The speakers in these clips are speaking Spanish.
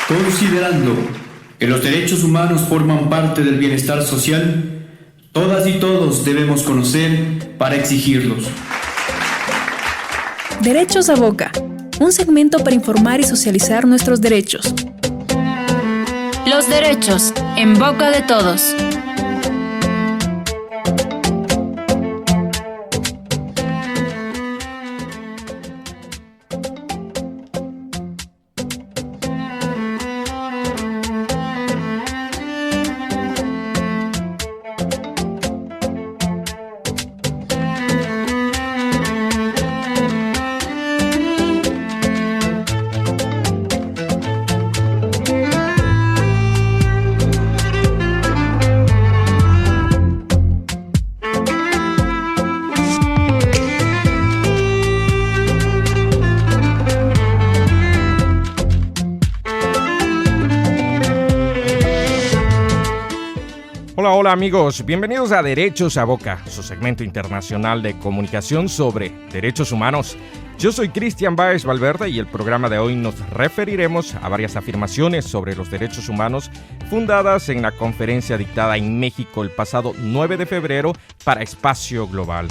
Considerando que los derechos humanos forman parte del bienestar social, todas y todos debemos conocer para exigirlos. Derechos a Boca, un segmento para informar y socializar nuestros derechos. Los derechos en boca de todos. Hola amigos, bienvenidos a Derechos a Boca, su segmento internacional de comunicación sobre derechos humanos. Yo soy Cristian Báez Valverde y el programa de hoy nos referiremos a varias afirmaciones sobre los derechos humanos fundadas en la conferencia dictada en México el pasado 9 de febrero para Espacio Global.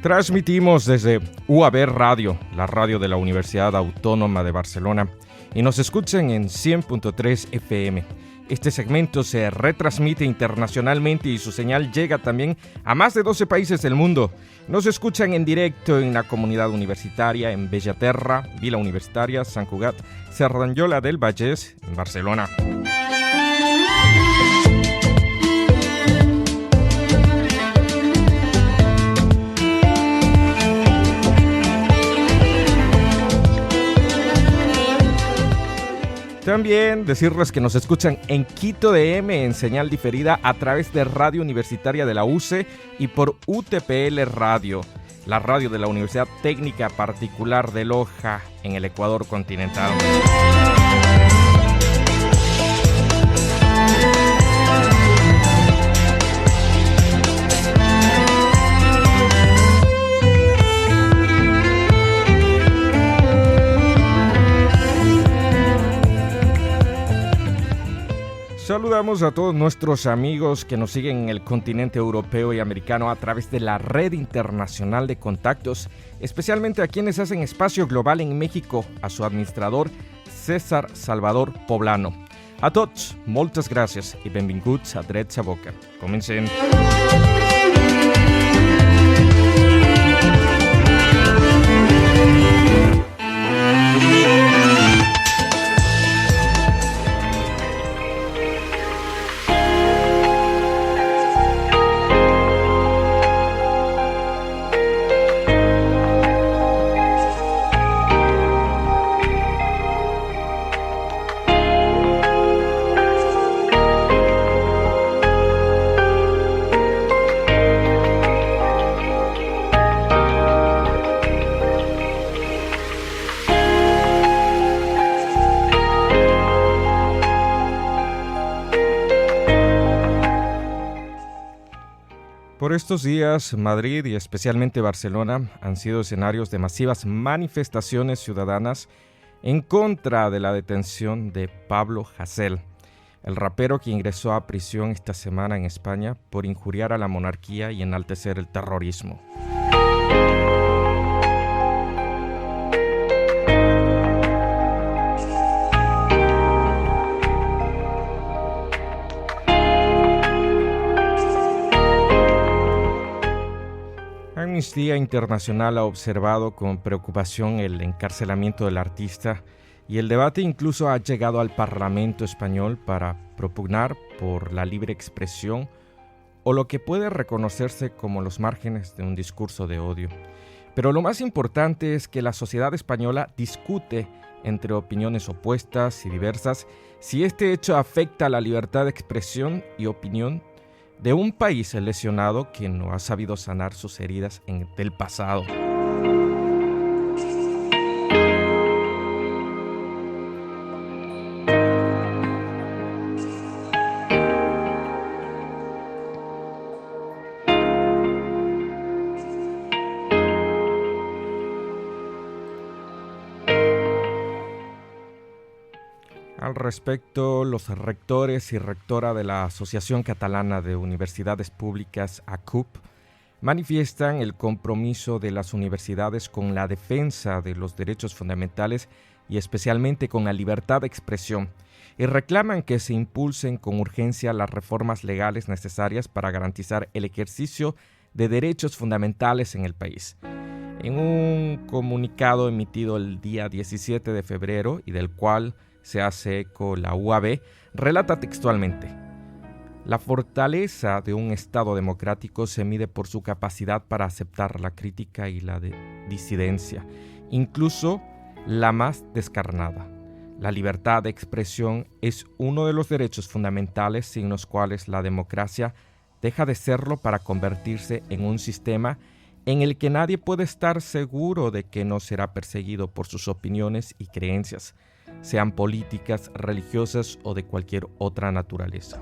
Transmitimos desde UAB Radio, la radio de la Universidad Autónoma de Barcelona, y nos escuchan en 100.3 FM. Este segmento se retransmite internacionalmente y su señal llega también a más de 12 países del mundo. Nos escuchan en directo en la comunidad universitaria en Bellaterra, Vila Universitaria, Sant Cugat, Cerdanyola del Vallès, en Barcelona. También decirles que nos escuchan en Quito DM en señal diferida a través de Radio Universitaria de la UCE y por UTPL Radio, la radio de la Universidad Técnica Particular de Loja en el Ecuador continental. Saludamos a todos nuestros amigos que nos siguen en el continente europeo y americano a través de la red internacional de contactos, especialmente a quienes hacen Espacio Global en México, a su administrador César Salvador Poblano. A tots, moltes gràcies i benvinguts a Drets a Boca. Comencem. Por estos días, Madrid y especialmente Barcelona han sido escenarios de masivas manifestaciones ciudadanas en contra de la detención de Pablo Hasél, el rapero que ingresó a prisión esta semana en España por injuriar a la monarquía y enaltecer el terrorismo. Amnistía Internacional ha observado con preocupación el encarcelamiento del artista y el debate incluso ha llegado al Parlamento español para propugnar por la libre expresión o lo que puede reconocerse como los márgenes de un discurso de odio. Pero lo más importante es que la sociedad española discute entre opiniones opuestas y diversas si este hecho afecta a la libertad de expresión y opinión de un país lesionado que no ha sabido sanar sus heridas del pasado. Al respecto, los rectores y rectora de la Asociación Catalana de Universidades Públicas, ACUP, manifiestan el compromiso de las universidades con la defensa de los derechos fundamentales y especialmente con la libertad de expresión, y reclaman que se impulsen con urgencia las reformas legales necesarias para garantizar el ejercicio de derechos fundamentales en el país. En un comunicado emitido el día 17 de febrero y del cual se hace eco la UAB, relata textualmente: la fortaleza de un Estado democrático se mide por su capacidad para aceptar la crítica y la disidencia, incluso la más descarnada. La libertad de expresión es uno de los derechos fundamentales sin los cuales la democracia deja de serlo para convertirse en un sistema en el que nadie puede estar seguro de que no será perseguido por sus opiniones y creencias, sean políticas, religiosas o de cualquier otra naturaleza.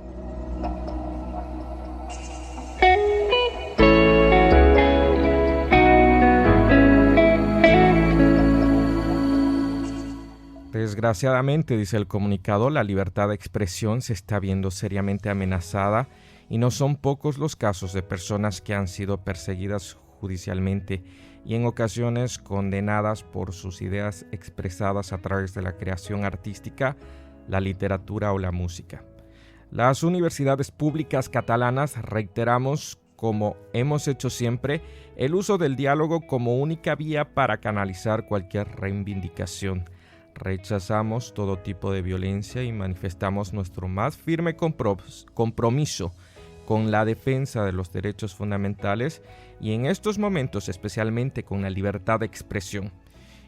Desgraciadamente, dice el comunicado, la libertad de expresión se está viendo seriamente amenazada y no son pocos los casos de personas que han sido perseguidas judicialmente y en ocasiones condenadas por sus ideas expresadas a través de la creación artística, la literatura o la música. Las universidades públicas catalanas reiteramos, como hemos hecho siempre, el uso del diálogo como única vía para canalizar cualquier reivindicación. Rechazamos todo tipo de violencia y manifestamos nuestro más firme compromiso con la defensa de los derechos fundamentales y en estos momentos especialmente con la libertad de expresión.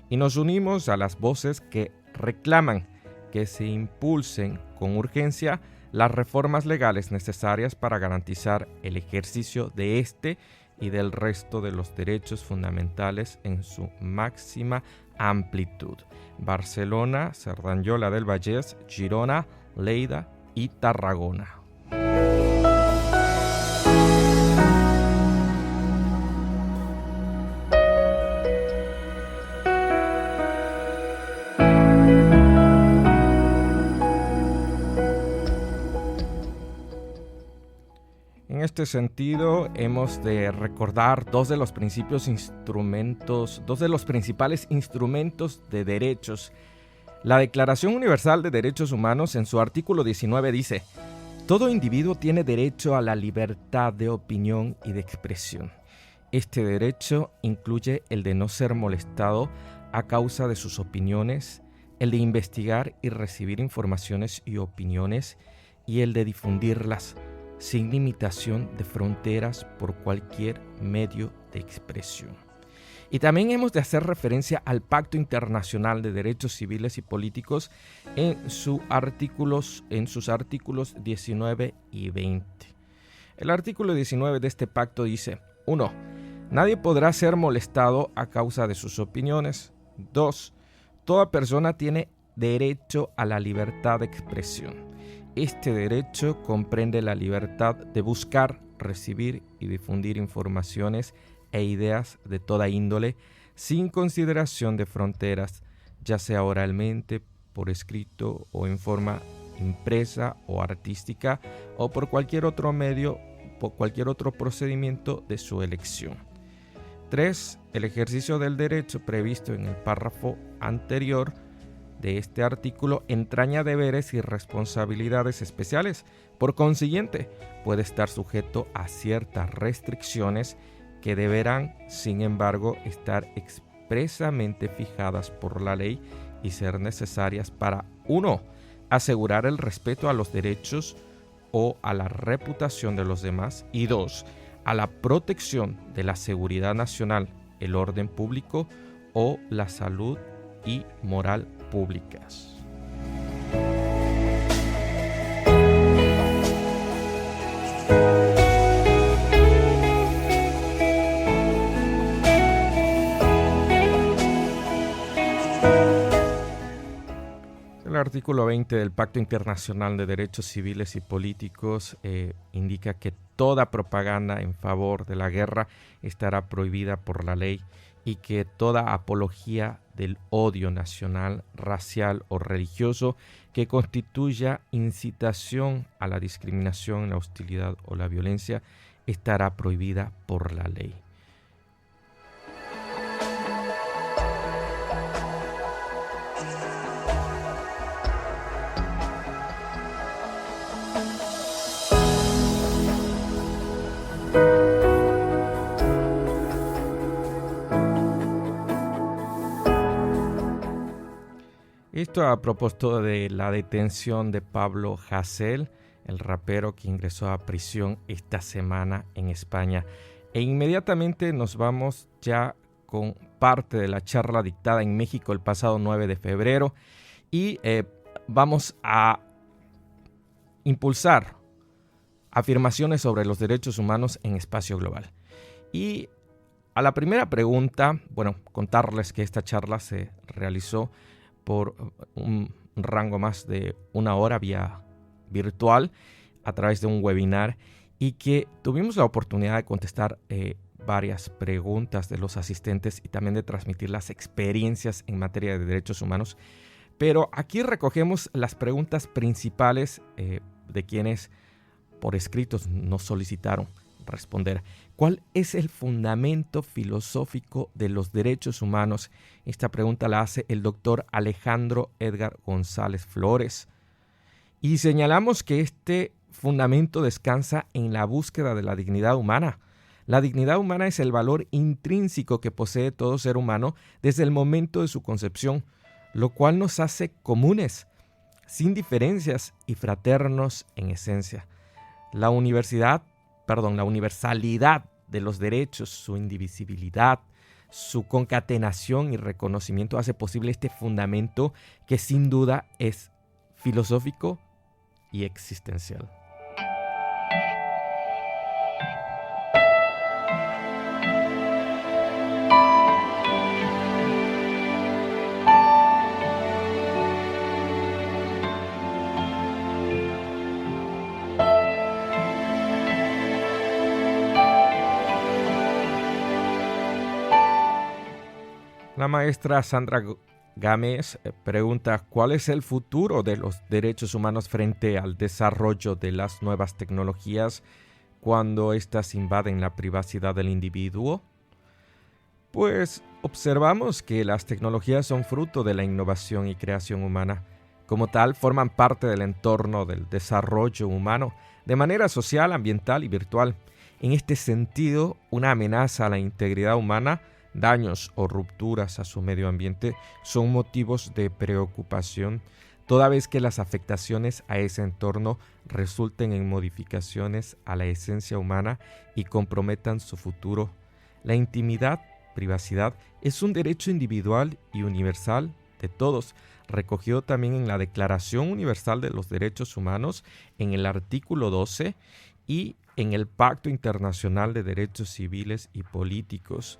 Y nos unimos a las voces que reclaman que se impulsen con urgencia las reformas legales necesarias para garantizar el ejercicio de este y del resto de los derechos fundamentales en su máxima amplitud. Barcelona, Cerdanyola del Vallès, Girona, Lleida y Tarragona. En este sentido, hemos de recordar dos de los principales instrumentos de derechos. La Declaración Universal de Derechos Humanos, en su artículo 19, dice: todo individuo tiene derecho a la libertad de opinión y de expresión. Este derecho incluye el de no ser molestado a causa de sus opiniones, el de investigar y recibir informaciones y opiniones, y el de difundirlas sin limitación de fronteras por cualquier medio de expresión. Y también hemos de hacer referencia al Pacto Internacional de Derechos Civiles y Políticos en sus artículos 19 y 20. El artículo 19 de este pacto dice: 1. Nadie podrá ser molestado a causa de sus opiniones. 2. Toda persona tiene derecho a la libertad de expresión. Este derecho comprende la libertad de buscar, recibir y difundir informaciones e ideas de toda índole, sin consideración de fronteras, ya sea oralmente, por escrito o en forma impresa o artística, o por cualquier otro medio, por cualquier otro procedimiento de su elección. 3. El ejercicio del derecho previsto en el párrafo anterior de este artículo entraña deberes y responsabilidades especiales. Por consiguiente, puede estar sujeto a ciertas restricciones que deberán, sin embargo, estar expresamente fijadas por la ley y ser necesarias para 1. Asegurar el respeto a los derechos o a la reputación de los demás, y 2. A la protección de la seguridad nacional, el orden público o la salud y moral públicas. El artículo 20 del Pacto Internacional de Derechos Civiles y Políticos indica que toda propaganda en favor de la guerra estará prohibida por la ley y que toda apología del odio nacional, racial o religioso que constituya incitación a la discriminación, la hostilidad o la violencia estará prohibida por la ley. Esto a propósito de la detención de Pablo Hasél, el rapero que ingresó a prisión esta semana en España. E inmediatamente nos vamos ya con parte de la charla dictada en México el pasado 9 de febrero y vamos a impulsar afirmaciones sobre los derechos humanos en espacio global. Y a la primera pregunta, contarles que esta charla se realizó por un rango más de una hora vía virtual a través de un webinar y que tuvimos la oportunidad de contestar varias preguntas de los asistentes y también de transmitir las experiencias en materia de derechos humanos. Pero aquí recogemos las preguntas principales de quienes por escritos nos solicitaron responder. ¿Cuál es el fundamento filosófico de los derechos humanos? Esta pregunta la hace el doctor Alejandro Edgar González Flores. Y señalamos que este fundamento descansa en la búsqueda de la dignidad humana. La dignidad humana es el valor intrínseco que posee todo ser humano desde el momento de su concepción, lo cual nos hace comunes, sin diferencias y fraternos en esencia. La universalidad de los derechos, su indivisibilidad, su concatenación y reconocimiento hace posible este fundamento que sin duda es filosófico y existencial. La maestra Sandra Gámez pregunta: ¿cuál es el futuro de los derechos humanos frente al desarrollo de las nuevas tecnologías cuando éstas invaden la privacidad del individuo? Pues observamos que las tecnologías son fruto de la innovación y creación humana. Como tal, forman parte del entorno del desarrollo humano de manera social, ambiental y virtual. En este sentido, una amenaza a la integridad humana, daños o rupturas a su medio ambiente son motivos de preocupación, toda vez que las afectaciones a ese entorno resulten en modificaciones a la esencia humana y comprometan su futuro. La intimidad, privacidad, es un derecho individual y universal de todos, recogido también en la Declaración Universal de los Derechos Humanos en el artículo 12 y en el Pacto Internacional de Derechos Civiles y Políticos,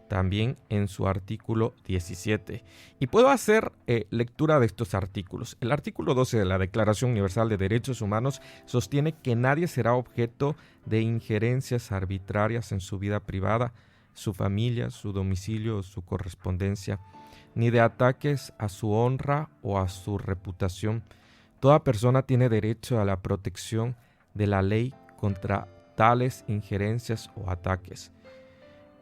también en su artículo 17. Y puedo hacer lectura de estos artículos. El artículo 12 de la Declaración Universal de Derechos Humanos sostiene que nadie será objeto de injerencias arbitrarias en su vida privada, su familia, su domicilio o su correspondencia, ni de ataques a su honra o a su reputación. Toda persona tiene derecho a la protección de la ley contra tales injerencias o ataques.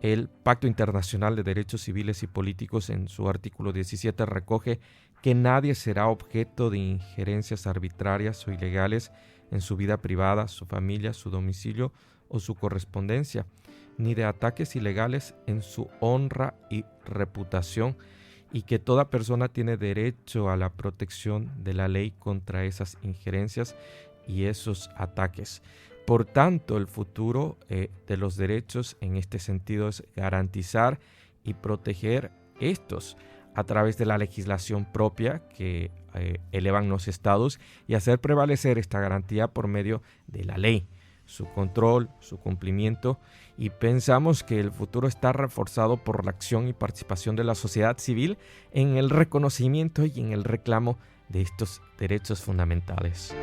El Pacto Internacional de Derechos Civiles y Políticos en su artículo 17 recoge que nadie será objeto de injerencias arbitrarias o ilegales en su vida privada, su familia, su domicilio o su correspondencia, ni de ataques ilegales en su honra y reputación, y que toda persona tiene derecho a la protección de la ley contra esas injerencias y esos ataques. Por tanto, el futuro de los derechos en este sentido es garantizar y proteger estos a través de la legislación propia que elevan los estados y hacer prevalecer esta garantía por medio de la ley, su control, su cumplimiento, y pensamos que el futuro está reforzado por la acción y participación de la sociedad civil en el reconocimiento y en el reclamo de estos derechos fundamentales.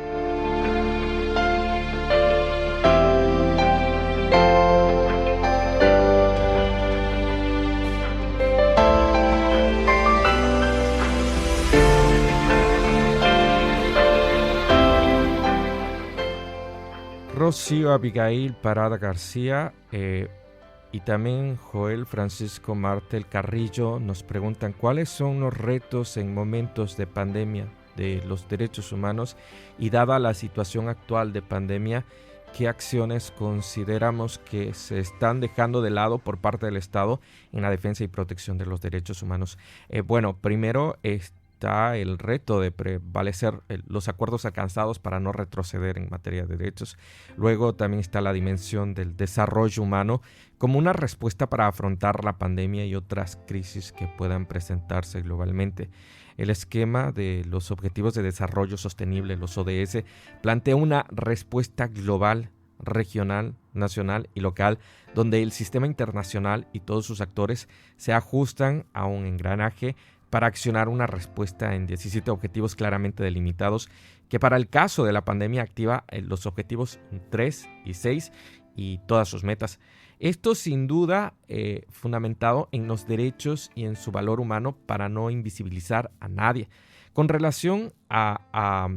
Rocío Abigail Parada García y también Joel Francisco Martel Carrillo nos preguntan cuáles son los retos en momentos de pandemia de los derechos humanos y dada la situación actual de pandemia, ¿qué acciones consideramos que se están dejando de lado por parte del Estado en la defensa y protección de los derechos humanos? Bueno, primero está el reto de prevalecer los acuerdos alcanzados para no retroceder en materia de derechos. Luego también está la dimensión del desarrollo humano como una respuesta para afrontar la pandemia y otras crisis que puedan presentarse globalmente. El esquema de los Objetivos de Desarrollo Sostenible, los ODS, plantea una respuesta global, regional, nacional y local, donde el sistema internacional y todos sus actores se ajustan a un engranaje para accionar una respuesta en 17 objetivos claramente delimitados, que para el caso de la pandemia activa los objetivos 3 y 6 y todas sus metas. Esto sin duda fundamentado en los derechos y en su valor humano para no invisibilizar a nadie. Con relación a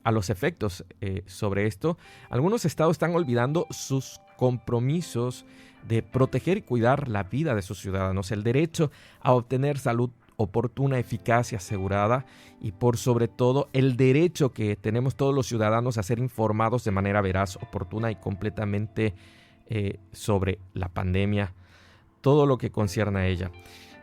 los efectos sobre esto, algunos estados están olvidando sus compromisos de proteger y cuidar la vida de sus ciudadanos, el derecho a obtener salud oportuna, eficaz y asegurada, y por sobre todo el derecho que tenemos todos los ciudadanos a ser informados de manera veraz, oportuna y completamente sobre la pandemia, todo lo que concierne a ella.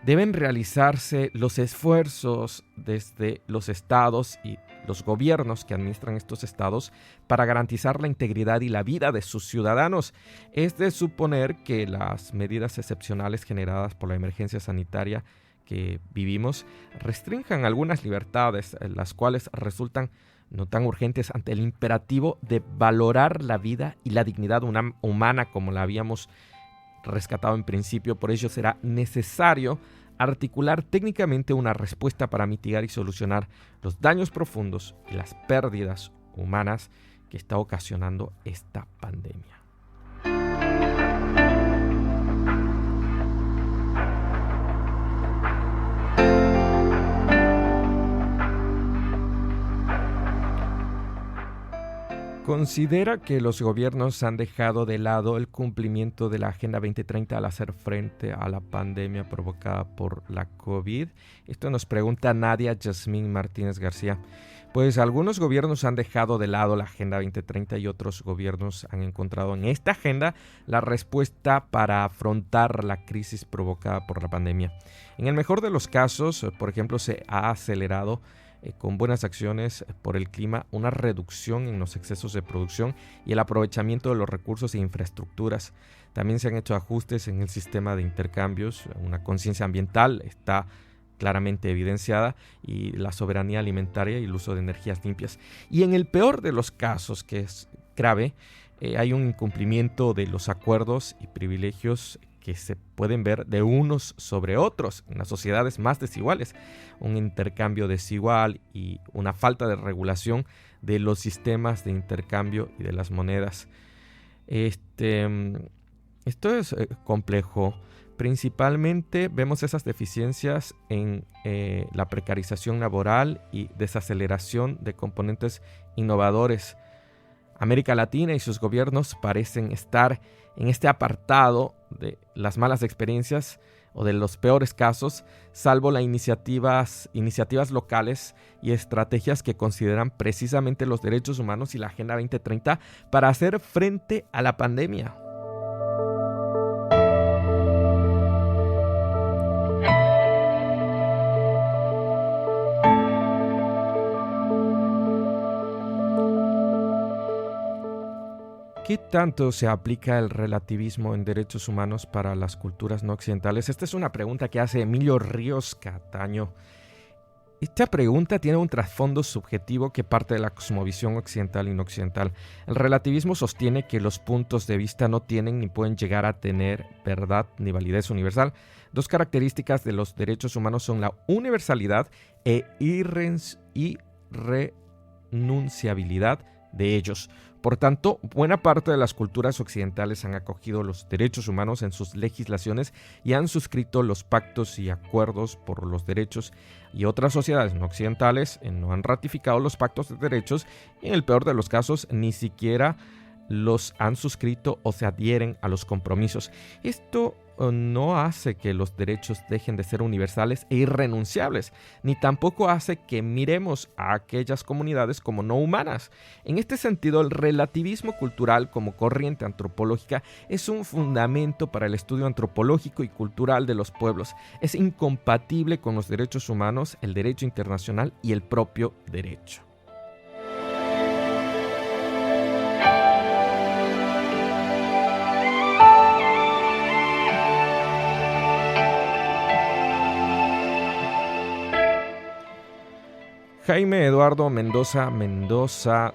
Deben realizarse los esfuerzos desde los estados y los gobiernos que administran estos estados para garantizar la integridad y la vida de sus ciudadanos. Es de suponer que las medidas excepcionales generadas por la emergencia sanitaria que vivimos restrinjan algunas libertades, las cuales resultan no tan urgentes ante el imperativo de valorar la vida y la dignidad humana como la habíamos rescatado en principio. Por ello será necesario articular técnicamente una respuesta para mitigar y solucionar los daños profundos y las pérdidas humanas que está ocasionando esta pandemia. Considera que los gobiernos han dejado de lado el cumplimiento de la Agenda 2030 al hacer frente a la pandemia provocada por la COVID. Esto nos pregunta Nadia Yasmín Martínez García. Pues algunos gobiernos han dejado de lado la Agenda 2030 y otros gobiernos han encontrado en esta agenda la respuesta para afrontar la crisis provocada por la pandemia. En el mejor de los casos, por ejemplo, se ha acelerado con buenas acciones por el clima, una reducción en los excesos de producción y el aprovechamiento de los recursos e infraestructuras. También se han hecho ajustes en el sistema de intercambios, una conciencia ambiental está claramente evidenciada y la soberanía alimentaria y el uso de energías limpias. Y en el peor de los casos, que es grave, hay un incumplimiento de los acuerdos y privilegios que se pueden ver de unos sobre otros en las sociedades más desiguales, un intercambio desigual y una falta de regulación de los sistemas de intercambio y de las monedas. Esto es complejo. Principalmente vemos esas deficiencias en la precarización laboral y desaceleración de componentes innovadores. América Latina y sus gobiernos parecen estar en este apartado de las malas experiencias o de los peores casos, salvo las iniciativas locales y estrategias que consideran precisamente los derechos humanos y la Agenda 2030 para hacer frente a la pandemia. ¿Qué tanto se aplica el relativismo en derechos humanos para las culturas no occidentales? Esta es una pregunta que hace Emilio Ríos Cataño. Esta pregunta tiene un trasfondo subjetivo que parte de la cosmovisión occidental y no occidental. El relativismo sostiene que los puntos de vista no tienen ni pueden llegar a tener verdad ni validez universal. Dos características de los derechos humanos son la universalidad e irrenunciabilidad de ellos. Por tanto, buena parte de las culturas occidentales han acogido los derechos humanos en sus legislaciones y han suscrito los pactos y acuerdos por los derechos, y otras sociedades no occidentales no han ratificado los pactos de derechos y en el peor de los casos ni siquiera los han suscrito o se adhieren a los compromisos. Esto no hace que los derechos dejen de ser universales e irrenunciables, ni tampoco hace que miremos a aquellas comunidades como no humanas. En este sentido, el relativismo cultural como corriente antropológica es un fundamento para el estudio antropológico y cultural de los pueblos. Es incompatible con los derechos humanos, el derecho internacional y el propio derecho. Jaime Eduardo Mendoza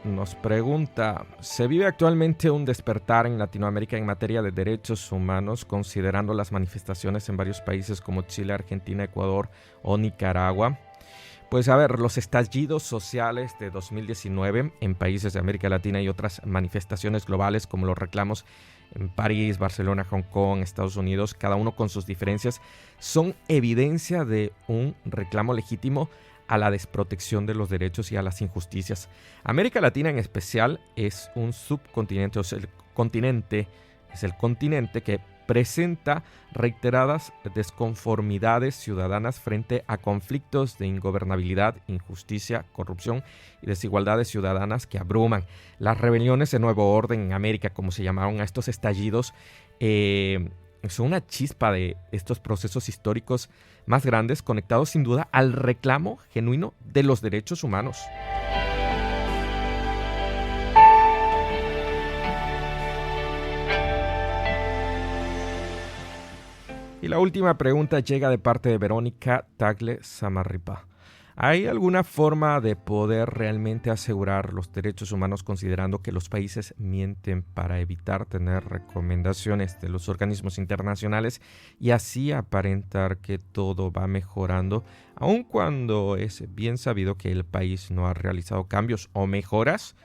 nos pregunta: ¿se vive actualmente un despertar en Latinoamérica en materia de derechos humanos, considerando las manifestaciones en varios países como Chile, Argentina, Ecuador o Nicaragua? Pues a ver, los estallidos sociales de 2019 en países de América Latina y otras manifestaciones globales como los reclamos en París, Barcelona, Hong Kong, Estados Unidos, cada uno con sus diferencias, son evidencia de un reclamo legítimo a la desprotección de los derechos y a las injusticias. América Latina en especial es un subcontinente, es el continente que presenta reiteradas desconformidades ciudadanas frente a conflictos de ingobernabilidad, injusticia, corrupción y desigualdades ciudadanas que abruman. Las rebeliones de nuevo orden en América, como se llamaron a estos estallidos, son una chispa de estos procesos históricos más grandes, conectados sin duda al reclamo genuino de los derechos humanos. Y la última pregunta llega de parte de Verónica Tagle Samarripa. ¿Hay alguna forma de poder realmente asegurar los derechos humanos considerando que los países mienten para evitar tener recomendaciones de los organismos internacionales y así aparentar que todo va mejorando, aun cuando es bien sabido que el país no ha realizado cambios o mejoras?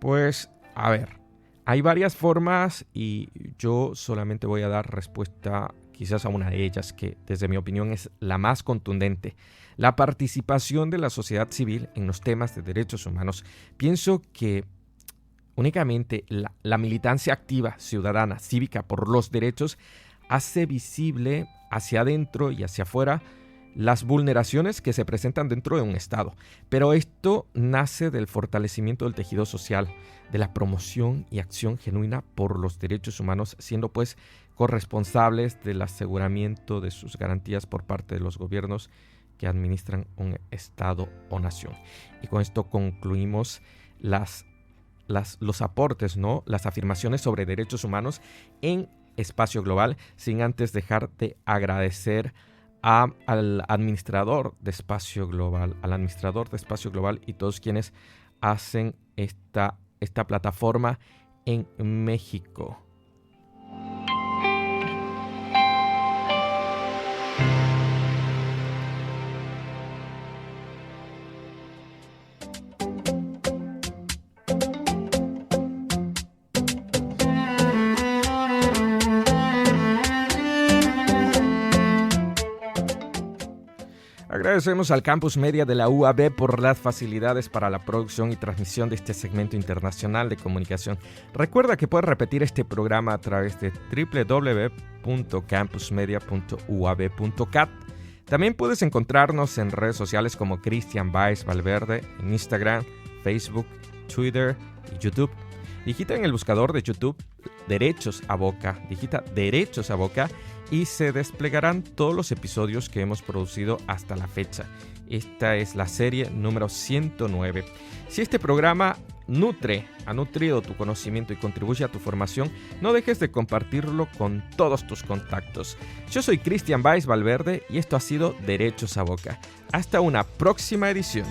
Pues, a ver, hay varias formas y yo solamente voy a dar respuesta quizás a una de ellas, que desde mi opinión es la más contundente: la participación de la sociedad civil en los temas de derechos humanos. Pienso que únicamente la militancia activa, ciudadana, cívica por los derechos hace visible hacia adentro y hacia afuera las vulneraciones que se presentan dentro de un Estado. Pero esto nace del fortalecimiento del tejido social, de la promoción y acción genuina por los derechos humanos, siendo pues corresponsables del aseguramiento de sus garantías por parte de los gobiernos que administran un Estado o nación. Y con esto concluimos los aportes, ¿no? Las afirmaciones sobre derechos humanos en Espacio Global, sin antes dejar de agradecer al administrador de Espacio Global, y todos quienes hacen esta plataforma en México. Agradecemos al Campus Media de la UAB por las facilidades para la producción y transmisión de este segmento internacional de comunicación. Recuerda que puedes repetir este programa a través de www.campusmedia.uab.cat. También puedes encontrarnos en redes sociales como Cristian Baez Valverde, en Instagram, Facebook, Twitter y YouTube. Digita en el buscador de YouTube Derechos a Boca, y se desplegarán todos los episodios que hemos producido hasta la fecha. Esta es la serie número 109. Si este programa ha nutrido tu conocimiento y contribuye a tu formación, no dejes de compartirlo con todos tus contactos. Yo soy Cristian Baez Valverde y esto ha sido Derechos a Boca. Hasta una próxima edición.